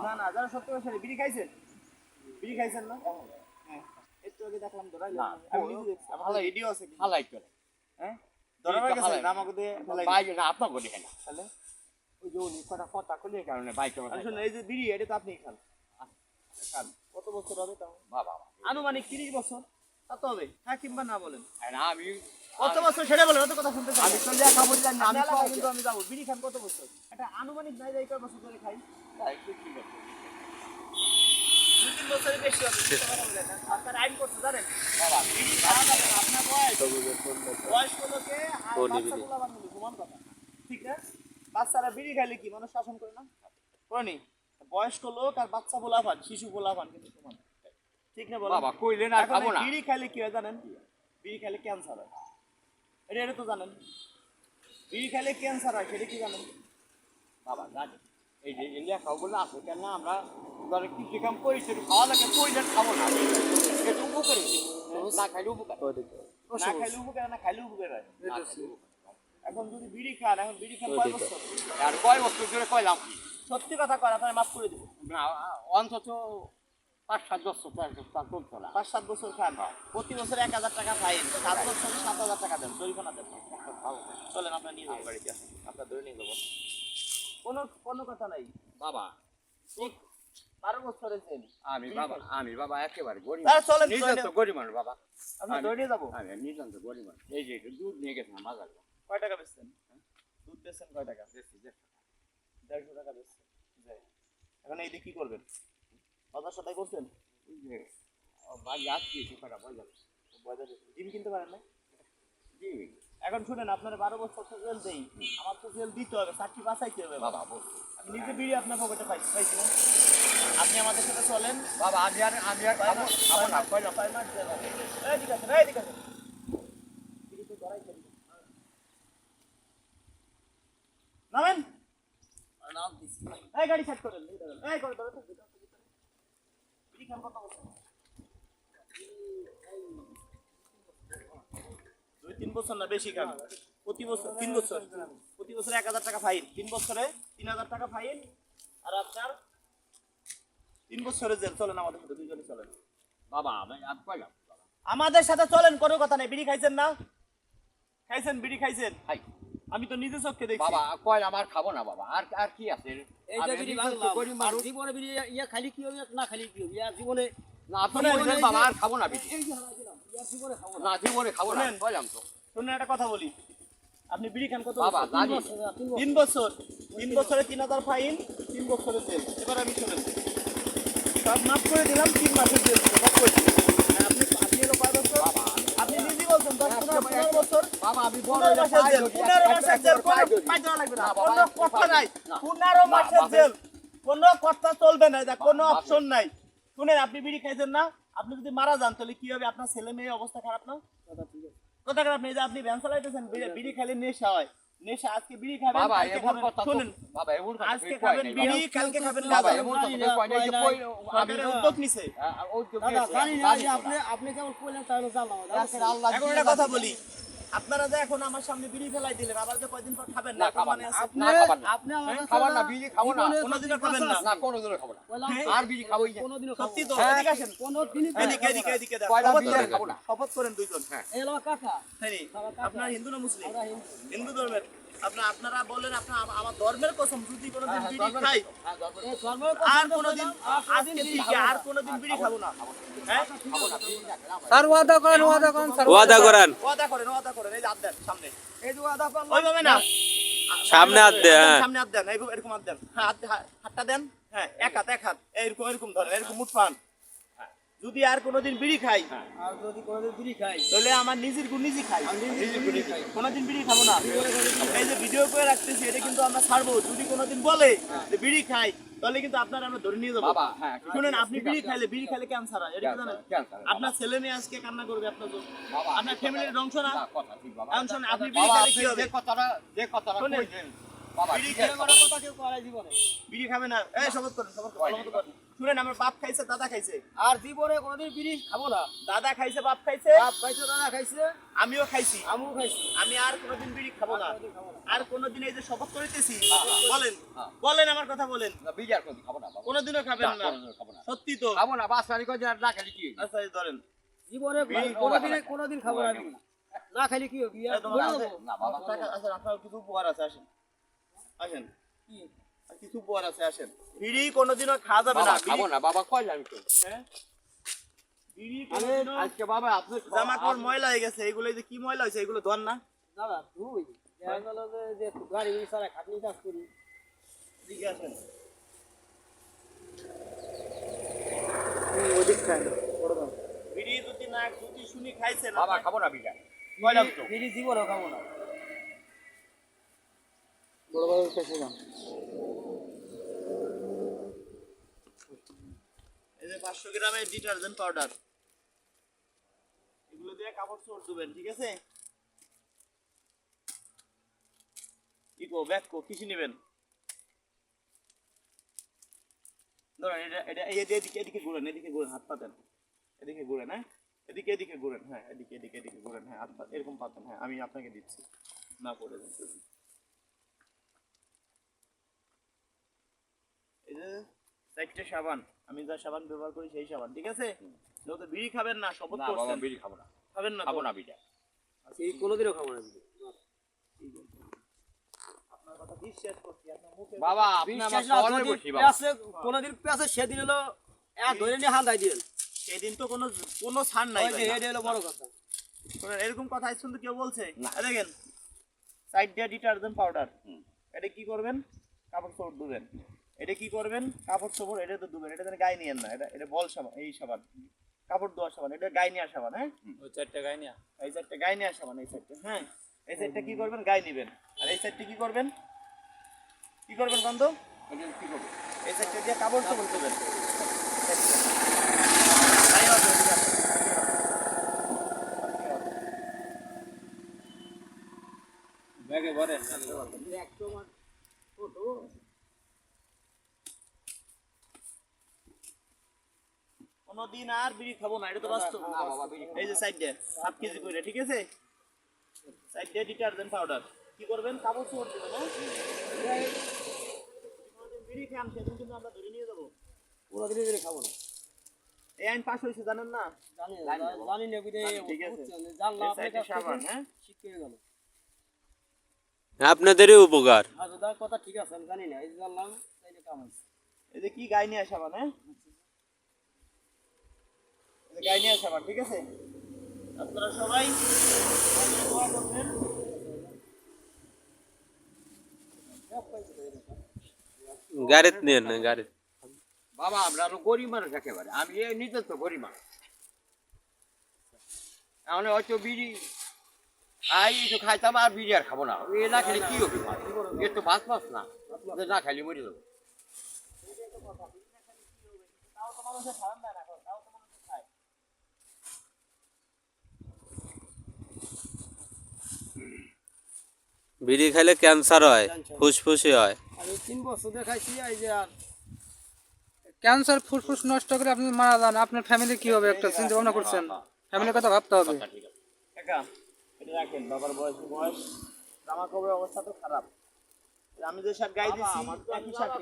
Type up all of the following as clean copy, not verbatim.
না না যারা 70 বছরের বিড়ি খাইছেন? বিড়ি খাইছেন না? হ্যাঁ একটু আগে দেখলাম ধরাই না আমি নিজে দেখছি ভালো ভিডিও আছে কি হালাই করে হ্যাঁ ধরা হয়ে গেছে না আমাকে দিয়ে ফেলাই বাইক না আপনার করে না তাহলে ওই যে উনি কথা কইলে কারণে বাইক শুনুন এই যে বিড়ি এটা তো আপনি খান খান কত বছর হবে তাও বাবা আনুমানিক 30 বছর কত হবে হ্যাঁ কিংবা না বলেন আমি কত বছর সেটা বলেন অত কথা শুনতে চাই আমি তো লেখা বলি না আমি কিন্তু আমি যাবো বিড়ি খান কত বছর এটা আনুমানিক নাই যাই কয় বছর ধরে খাই ঠিক আছে 2-3 বছরের বেশি হবে সরকার আইন করতে জানেন বাবা বিড়ি খাওয়া যাবে না আপনার বয়স হলোকে আর বাচ্চা বলা বান্ধবী সমান কথা ঠিক না বাচ্চারা বিড়ি খাইলে কি মানুষ শাসন করে না করেনি বয়স্ক লোক আর বাচ্চা বলাফান শিশু বলাফান কিন্তু সমান ঠিক না বলো বাবা কইলে না খাবো না বিড়ি খাইলে কি হয় জানেন বিড়ি খাইলে ক্যান্সার হয় এটা তো জানেন বিড়ি খাইলে ক্যান্সার হয় সেটা কি জানেন বাবা জানি এই যে লেখা বলে আছে কেন আমরা ধরে কিছু কাম করি সেটা খাওয়া লাগে কইলে খাবো না এটা উপকার না খাইলে উপকার না খাইলে উপকার না খাইলে উপকার হয় এখন যদি বিড়ি খান এখন বিড়ি খান কয় বছর আর কয় বছর ধরে কইলাম কি সত্যি কথা কয় আপনার মাফ করে দেব না অন্তত 5-7 বছর তার চলতো না 5-7 বছর খান প্রতি বছর 1000 টাকা ফাইন 7 বছরে 7000 টাকা দেন জরিমানা দেন চলেন আপনার নিয়ে যাবেন বাড়িতে আপনার ধরে নিয়ে যাবো কোনো কথা নাই বাবা ঠিক 12 বছরের জেল আমি বাবা একেবারে গরিব চলেন নিতান্ত গরিব মানুষ বাবা আমরা ধরে নিয়ে যাবো আমি নিতান্ত গরিব মানুষ এই যে দুধ নিয়ে গেছিলাম বাজারে কয় টাকা বেচছেন দুধ বেচছেন কয় টাকা 150 টাকা বেচছেন এখন এই দিয়ে কি করবেন বাজার সদাই করছেন বাড়ি আসছি সেটা বাজারে ডিম কিনতে পারেন না জি এখন শুনেন আপনার 12 বছর তো জেল দেই আমার তো জেল দিতে হবে চাকরি বাঁচাইতে হবে বাবা আমি নিজে বিড়ি আপনার পকেটে পাইছিলাম আপনি আমাদের সাথে চলেন বাবা আমি আর খাবো না কইলাম 5 মাস জেল হবে এই ঠিক আছে বিড়ি তো ধরাই করি নামেন নাম দিছি এই গাড়ি সেট করেন এই করে ধরে বিড়ি খান কত বছর 2-3 বছর না বেশি খান প্রতি বছর 3 বছর প্রতি বছর 1000 টাকা ফাইন 3 বছরে 3000 টাকা ফাইন আর আপনার 3 বছরের জেল চলেন আমাদের সাথে দুইজনে চলেন বাবা আমি আর কইলাম আমাদের সাথে চলেন কোনো কথা নাই বিড়ি খাইছেন না খাইছেন বিড়ি খাইছেন খাই আমি তো নিজে চোখে দেখছি বাবা কইলাম আমার খাবো না বাবা আর কি আছে এই যে বিড়ি বাংলা জীবনে বিড়ি ইয়া খালি কি হবে না খালি কি হবে ইয়া জীবনে না শুনে বাবা আর খাবো না বিড়ি এই যে হারা দিলাম ইয়া জীবনে খাবো না না জীবনে খাবো না কইলাম তো শুনুন একটা কথা বলি আপনি বিড়ি খান কত বাবা জানি 3 বছর 3 বছরে 3000 ফাইন 3 বছরের জেল এবার আমি শুনেন সব মাফ করে দিলাম 3 মাসের জেল মাফ করে দিলাম আপনি হলো 5 বছর বাবা আপনি নিজেই বলছেন 10-15 বছর বাবা আমি বড় 15 মাসের জেল 15 মাসের জেল কোনো পাই দেওয়া লাগবে না কোনো কথা নাই 15 মাসের জেল কোনো কথা চলবে না এটা কোনো অপশন নাই শুনেন আপনি বিড়ি খাইছেন না আপনি যদি মারা যান তাহলে কি হবে আপনার ছেলে মেয়ে অবস্থা খারাপ না কথা খারাপ নেই যে আপনি ভ্যান চালাইতেছেন বিড়ি খেলে নেশা হয় নেশা আজকে বিড়ি খাবেন বাবা কালকে এমন খাবেন কথা শুনেন বাবা এমন কথা আজকে খাবেন বিড়ি কালকে খাবেন বাবা গাঁজা এমন কথা কই নাই যে কই আমি সরকারের উদ্যোগ নিছে দাদা জানি না যে আপনি কেমন কইলেন তাহলে জানলাম আল্লাহ এখন একটা কথা বলি আপনারা যে এখন আমার সামনে বিড়ি ফেলাই দিলেন আবার যে কয়দিন পর খাবেন না খাবার মানে না আছে না খাবার না আপনি আমাদের খাবার না বিড়ি খাবো না কোনোদিনও খাবেন না না কোনোদিনও খাবো না আর বিড়ি খাবোই না কোনোদিনও খাবো সত্যি তো এদিকে আসেন এদিকে দেন কয়টা শপথ বিড়ি করেন খাবো না শপথ করেন দুইজন হ্যাঁ এই হলো কাকা আপনার হিন্দু না মুসলিম আমরা হিন্দু হিন্দু ধর্মের আপনারা বলেন আপনার আমার ধর্মের কসম যদি কোনোদিন বিড়ি খাই এই ধর্ম আর কোনোদিন আজকে থেকে আর কোনোদিন বিড়ি খাবো না হ্যাঁ স্যার ওয়াদা করেন স্যার ওয়াদা করেন ওয়াদা করেন এই যে হাত দেন সামনে এই যে ওয়াদা করলাম ওইভাবে না সামনে হাত দে, হ্যাঁ। সামনে হাত দেন এরকম হাত দেন হ্যাঁ হাতটা দেন হ্যাঁ এক হাত এরকম ধরেন এরকম মুঠ পান যদি আর কোনোদিন বিড়ি খাই আর যদি কোনোদিন বিড়ি খাই তাহলে আমার নিজের গুণ নিজে খাই কোনোদিন বিড়ি খাবো না এই যে ভিডিও করে রাখতেছি এটা কিন্তু আমরা ছাড়বো যদি কোনোদিন বলে যে বিড়ি খাই তাহলে কিন্তু আপনারা আমরা ধরে নিয়ে যাবো বাবা হ্যাঁ শুনেন আপনি বিড়ি খাইলে ক্যান্সার হয় এটা কি জানেন ক্যান্সার আপনার ছেলে মেয়ে আজকে কান্না করবে আপনার জন্য বাবা আপনার ফ্যামিলির ধ্বংস না কথা ঠিক বাবা এখন শুনেন আপনি বিড়ি বাবা খাইলে কি হবে যে কথাটা শোনেন, কইছেন বাবা বিড়ি কিসের এরকম কথা কেউ করে জীবনে বিড়ি খাবে না, এই শপথ করেন, শপথ করেন, ভালো মতো করেন। শুনেন, আমার বাপ খাইছে, দাদা খাইছে, আর জীবনে কোনোদিন বিড়ি খাবো না। দাদা খাইছে, বাপ খাইছে, বাপ খাইছে, দাদা খাইছে, আমিও খাইছি। আমিও খাইছি। আমি আর কোনোদিন বিড়ি খাবো না, কোনোদিন খাবো না। আর কোনোদিন এই যে শপথ করিতেছি, হ্যাঁ, হ্যাঁ। বলেন হ্যাঁ। বলেন আমার কথা বলেন, না বিড়ি আর কোনোদিন খাবো না বাবা। কোনোদিনও খাবেন না, কোনোদিনও খাবো না। সত্যি তো? খাবো না, বাচ্চারি করে না খেলে কি হইবে? আচ্ছা, এই ধরেন, জীবনে বিড়ি কোনোদিন খাবো না বিড়ি। না খাইলে কি হবে? এই তোমার বলে আছে? দেবো। না বাবা টাকা আছে, আপনার কিছু উপহার আছে, আসেন আসেন, কি? আর কিছু উপহার আছে, আসেন। বিড়ি কোনোদিনও খাওয়া যাবে না, বাবা খাবো না বাবা, কইলাম তো। হ্যাঁ? বিড়ি আরে কোনোদিনও, আজকে বাবা আপনি জামা কাপড় ময়লা হয়ে গেছে, এগুলো এই যে কি ময়লা হয়েছে, এগুলো ধর না। দাদা তুই দেখা গেল যে গাড়ি সারা খাটনি কাজ করি। এদিকে আসেন। বিড়ি যদি না যদি শুনি খাইছেন, বাবা খাবো না বিড়ি। কইলাম তো। বিড়ি জীবনেও খাবো না। এই যে 500 গ্রামের ডিটারজেন্ট পাউডার, এগুলো দিয়ে কাপড় চোপড় ধুবেন, ঠিক আছে? ইকো ব্যাকো কিছু নেবেন, ধরেন এটা এটা এই যে এদিকে এদিকে ঘুরেন, এদিকে ঘুরেন, হাত পাতেন, এদিকে ঘুরেন, হ্যাঁ এদিকে এদিকে ঘুরেন, হ্যাঁ এদিকে এদিকে এদিকে ঘুরেন, হ্যাঁ হাত এরকম পাতেন, হ্যাঁ আমি আপনাকে দিচ্ছি, না করে দিচ্ছি। এই যে 4টে সাবান, আমি যা সাবান ব্যবহার করি সেই সাবান, ঠিক আছে? যেহেতু বিড়ি খাবেন না, শপথ না বাবা করছেন, বিড়ি খাবো না। খাবেন না তো? খাবো না বিড়ি। এই কোনোদিনও খাবো না বিড়ি। আপনার কথা বিশ্বাস করছি, আপনার মুখে বাবা আপনি আমার বিশ্বাস না, সওয়ালে যদি বসি বাবা। পেঁয়াজে কোনোদিন পেঁয়াজে সেদিন হলো এক ধরে নিয়ে হান্দাই দিলেন। সেদিন তো কোনো কোনো ছাড় নাই ওই যে ভাই। এটা হলো বড় কথা। শোনেন, এরকম কথা আজ শুনতে কেউ বলছে? না। এই দেখেন, সাইড দিয়ে ডিটারজেন্ট পাউডার, এটা কি করবেন? কাপড় চোপড় ধুবেন। এটা কি করবেন? কাপড় চোপড় এটা তো ধুবেন, এটা যেন গায়ে নিয়েন না, এটা বল সাবান, এই সাবান কাপড় ধোয়ার সাবান, এটা গায়ে নেওয়ার সাবান, হ্যাঁ ওই 4টা গাই নিয়া এই সাইডটা গায়ে নেওয়ার সাবান, এই সাইডটা, হ্যাঁ এই সাইডটা কি করবেন? গায়ে নেবেন। আর এই সাইডটা কি করবেন? কি করবেন গন্ধ? এটা কি করবো? এই সাইডটা দিয়ে কাপড় চোপড় ধুবেন। ব্যাগে ভরে কোনোদিন আর বিড়ি খাবো না, এটা তো বাস্তব। না বাবা বিড়ি খাবো এই যে সাইড দিয়ে 7 কেজি করে, ঠিক আছে? সাইড দিয়ে ডিটারজেন্ট পাউডার, কি করবেন? কাপড় চোপড় দিবেন, হ্যাঁ কোনোদিন বিড়ি খান সেদিন কিন্তু আমরা ধরে নিয়ে যাবো। কোনোদিনই বিড়ি খাবো না। এই আইন পাশ হয়েছে জানেন না? জানি না বিড়ি ঠিক আছে। জানলাম এই আপনার সাইডে কাছ সাবান, থেকে হ্যাঁ শিখতে হয়ে গেল। আপনাদেরই উপকার। আর দাদার কথা ঠিক আছে, আমি জানি না, এই যে জানলাম তাইলে কাম হয়েছে। এই যে কি গায়ে নিয়ে সাবান, হ্যাঁ এই যে গায়ে নিয়ে সাবান, ঠিক আছে? আপনারা সবাই দোয়া করবেন। গাড়িতে নিয়ে না গাড়ি বাবা আমরা আরো গরিব মানুষ একেবারে, আমি এই নিজে তো গরিব মানুষ। এখন হয়তো বিড়ি খাই, একটু খাইতাম আর বিড়ি আর খাবো না। এ না খেলে কি হবে? এ তো ভাত মাছ না, যে না খাইলে মরে যাবো। তাও তো মানুষের খারাপ না, তাও তো মানুষের খায়। বিড়ি খাইলে ক্যান্সার হয়, ফুসফুসি হয়। আমি 3 বছর ধরে খাইছি, এই যে আর ক্যান্সার ফুসফুস নষ্ট করে আপনি মারা যান, আপনার ফ্যামিলি কি হবে? একটা চিন্তা ভাবনা করছেন? ফ্যামিলির কথা ভাবতে হবে। আচ্ছা, ঠিক আছে। একা এটা রাখেন, বাবার বয়স জামা কাপড়ের অবস্থা তো খারাপ। আমি যে শার্ট গায়ে দিচ্ছি একই শার্ট,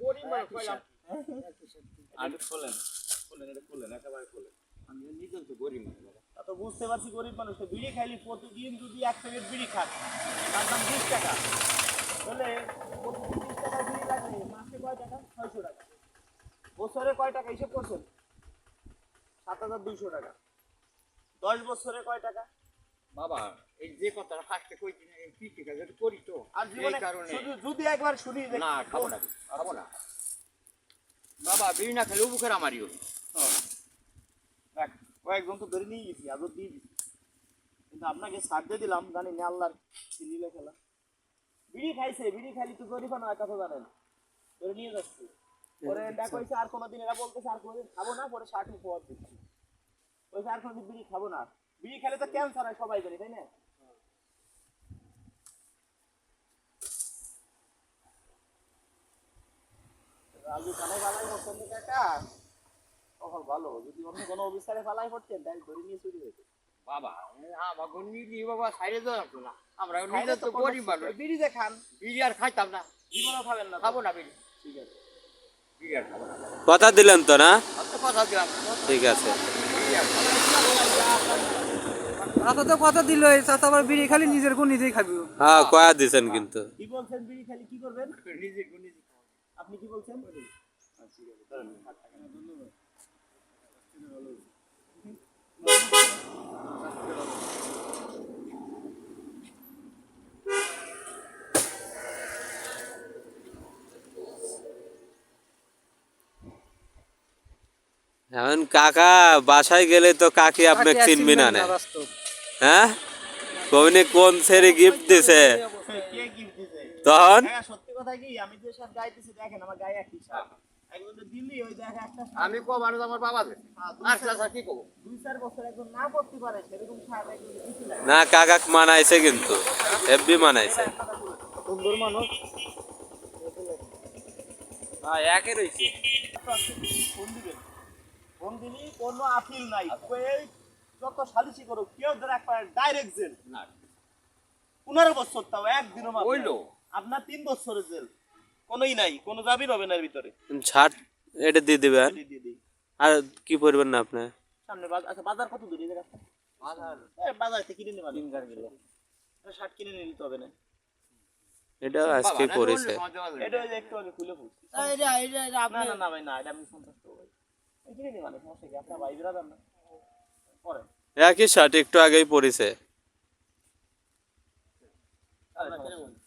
গরিব মানুষ কইলাম। আমি খোলেন খোলেন, এটা খোলেন, একেবারে খোলেন। আমি নিজে তো গরিব মানুষ বাবা। তা তো বুঝতে পারছি গরিব মানুষ, তো বিড়ি খাইলি প্রতিদিন যদি 1 প্যাকেট বিড়ি খান, তার দাম 20 টাকা, তাহলে প্রতিদিন 20 টাকা বিড়ি লাগলে মাসে কয় টাকা? 600 টাকা। বছরে কয় টাকা হিসেব করছেন? 7200 টাকা। 10 বছরে কয় টাকা? বাবা এই যে কথাটা ফার্স্টে কইছি না, এই কি ঠিক আছে করি তো, আর জীবনে এই কারণে শুধু যদি একবার শুনি যে না খাবো না, খাবো না বাবা। বিড়ি না খেলে উপকার আমারই হবে। দেখ, কয়েকজন তো ধরে নিয়ে গেছি, আদর দিয়ে দিছি, কিন্তু আপনাকে ছাড় দিয়ে দিলাম, জানি না আল্লাহর লীলা খেলা। বিড়ি খাইছে, বিড়ি খাইলি তো জরিফা নয়, কথা জানেন, ধরে নিয়ে যাচ্ছি। পরে দেখ কইছে আর কোনোদিন, এরা বলতেছে আর কোনোদিন খাবো না, পরে 60 উপহার দিচ্ছি, কইছে আর কোনোদিন বিড়ি খাবো না। বিড়ি খেলে তো ক্যান্সার হয়, সবাই জানি, তাই না? রাজু কানে ফালাই করতেন তো কাকা তখন ভালো যদি অন্য কোনো অফিসারে ফালাই করতেন তাহলে ধরে নিয়ে চুরি হইতো বাবা আমাকে নিলি বাবা সাইডে তো রাখতো না আমরা নিজে তো গরিব মানুষ বিড়ি যে খান বিড়ি আর খাইতাম না জীবনও খাবেন না তো। খাবো না বিড়ি ঠিক আছে বিড়ি আর খাবো না কথা দিলেন তো না? আর তো কথা দিলাম ঠিক আছে। বিড়ি আর খাবো না। চাচা তো কথা দিলই, চাচা আবার বিড়ি খালি নিজের গুণ নিজেই খাবি। হ্যাঁ কয়া দিছেন কিন্তু। কি বলছেন বিড়ি খালি কি করবেন নিজে গুনি আপনি কি বলছেন এখন কাকা বাসায় গেলে তো কাকি আপনাকে কাকি আর চিনবি না চিনবেন না। বাস্তব। হ্যাঁ কবিনে কোন ছেড়ে গিফট দিছে কে গিফট দিছে তখন হ্যাঁ সত্যি কথা কি আমি যে সব গাইতেছি দেখেন আমার গায়ে একই সাপ একজন তো দিল্লি ওই দেখে একটা আমি কো মানুষ আমার বাবা দে আর চাচা কি কব 2-4 বছর একজন না করতে পারে সেরকম সাপ একজন দিতে লাগে না কাকা মানাইছে কিন্তু হেব্বি মানাইছে। সুন্দর মানুষ হ্যাঁ একই রয়েছে। ফোন দিবেন ফোন দিলি কোনো আপিল নাই এই যত সালিশি করো কেউ ধরে একবার ডাইরেক্ট জেল না 15 বছর তাও একদিনও মাফ হইলো। নাই। আপনার 3 বছরের জেল কোনোই নাই কোনো জামিন হবে না এর ভিতরে ছাট এটা দিয়ে দিবেন। দিয়ে দিই আর কি করবেন না আপনি? সামনে বাজার আচ্ছা বাজার কত দূর এই জায়গাটা বাজার থেকে কিনে নেবেন 3-4 কিলো শার্ট কিনে নিতে হবে না এটা আজকে করেছে। এটা ওই যে একটু আগে খুলে ফুলছি না না না ভাই না এটা আমি সন্তুষ্ট ভাই এই কিনে নিবেন সমস্যা কি আপনার ভাই বিরাদার না পরে একই শার্ট একটু আগেই পরেছে।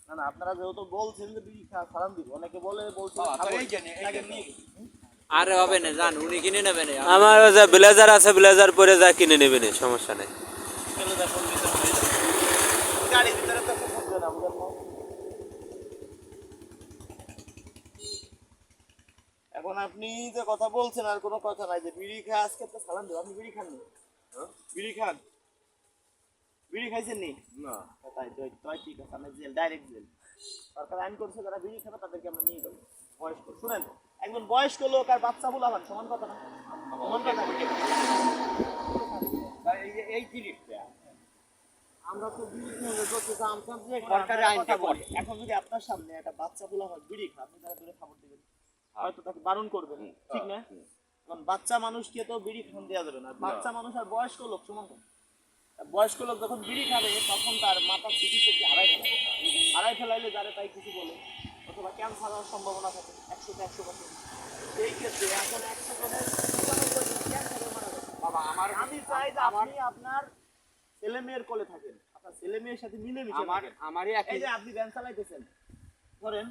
না না আপনারা যেহেতু বলছেন যে বিড়ি সালাম দিব অনেকে বলে বলছে আরে হবে না জান উনি কিনে নেবেন আমার ওই যে ব্লেজার আছে ব্লেজার পরে যা কিনে নেবেন সমস্যা নেই। গাড়ির ভিতরে তো বুঝবে না বুঝেন না এখন আপনি যে কথা বলছেন আর কোনো কথা নাই যে বিড়ি খা আজকে তো সালাম দেব আপনি বিড়ি খান নি বিড়ি খান বিড়ি খাইছেন নি না তাই তাই ঠিক আছে আমরা জেল ডাইরেক্ট জেল সরকার আইন করছে যারা বিড়ি খাবে তাদেরকে আমরা নিয়ে যাবো বয়স্ক শুনেন একজন বয়স্ক লোক আর বাচ্চা বলা হন সমান কথা না সমান কথা এই জিনিসটা আমরা তো বিড়ি খেয়ে করতে আমসাম যে সরকারের সরকারের আইনটা করে এখন যদি আপনার সামনে একটা বাচ্চা বলা হয় বিড়ি খা আপনি তারা দূরে খাবার দিবেন হয়তো তাকে বারণ করবেন ঠিক না কারণ বাচ্চা মানুষকে তো বিড়ি খান দেওয়া যাবে না বাচ্চা মানুষ আর বয়স্ক লোক সমান কথা। বয়স্ক লোক যখন বিড়ি খাবে তখন তার মাথার স্মৃতিশক্তি হারাই ফেলাইলে যারা তাই কিছু বলে অথবা ক্যান্সার হওয়ার সম্ভাবনা থাকে 100% সেই ক্ষেত্রে এখন 100% ক্যান্সারে মারা যাবে বাবা আমার আমি চাই যে আপনি আপনার ছেলে মেয়ের কোলে থাকেন আপনার ছেলে মেয়ের সাথে মিলেমিশে আমার থাকেন আমারই এই একই যে আপনি ভ্যান চালাইতেছেন ধরেন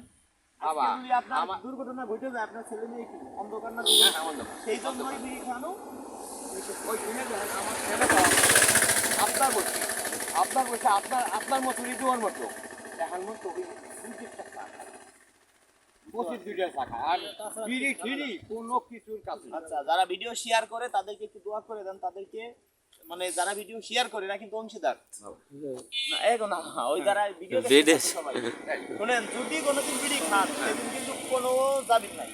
বাবা, আজকে যদি আপনার দুর্ঘটনা ঘটে যায় আপনার ছেলে মেয়ে কি অন্ধকার না দিবেন? সেই জন্যই বিড়ি খানো ওই শুনে দেখেন আমার ছেলে তো আপনার বলছি আপনার মতো ঋতুয়ার মতো দেখার মতো ওই 2-2টা টাকা আর বিড়ি ঠিড়ি কোনো কিছুর কাছে না। আচ্ছা যারা ভিডিও শেয়ার করে তাদেরকে একটু দোয়া করে দেন তাদেরকে মানে যারা ভিডিও শেয়ার করে না কিন্তু অংশীদার না এগো না ওই যারা ভিডিও ভিডিও সবাই শুনেন যদি কোনোদিন বিড়ি খান সেদিন কিন্তু কোনো জামিন নাই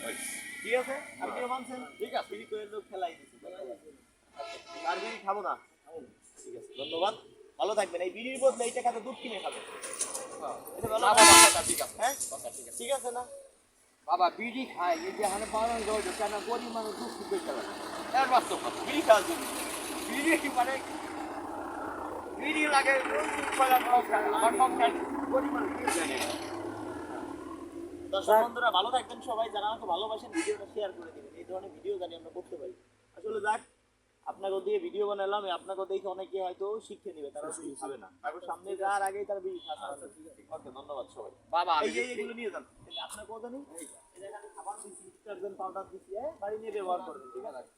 ঠিক আছে আপনিও মানছেন ঠিক আছে বিড়ি করে লোক খেলাই দিচ্ছে আর বিড়ি খাবো না ঠিক আছে ধন্যবাদ ভালো থাকবেন এই বিড়ির বদলে এই টাকাতে দুধ কিনে খাবেন এটা ভালো না বাবা, কথা ঠিক আছে। হ্যাঁ ঠিক আছে না বাবা বিড়ি খায় এই যে হানে পালন করে কেন গরিব মানুষ দুঃখ করতে পারে না। এর বাস্তব কথা। বিড়ি খাওয়ার জন্য বিড়ি মানে বিড়ি লাগে আমার সংসার গরিব মানুষ কি জানে না। দর্শক বন্ধুরা ভালো থাকবেন সবাই যারা আমাকে ভালোবাসেন ভিডিওটা শেয়ার করে দিবেন এই ধরনের ভিডিও জানি আমরা করতে পারি আসলে যাক আপনাকে দিয়ে ভিডিও বানালাম আপনাকে দেখে অনেকে হয়তো শিখে নেবে তারা বিড়ি খাবে না তারপর সামনে যাওয়ার আগেই তারা বিড়ি খাবে ওকে ধন্যবাদ সবাই বাবা এই যে এগুলো নিয়ে যান এই যে আপনার কথা নেই এই জায়গায় খাবার দিচ্ছি ডিটারজেন্ট পাউডার দিচ্ছি বাড়ি নিয়ে ব্যবহার করবেন ঠিক আছে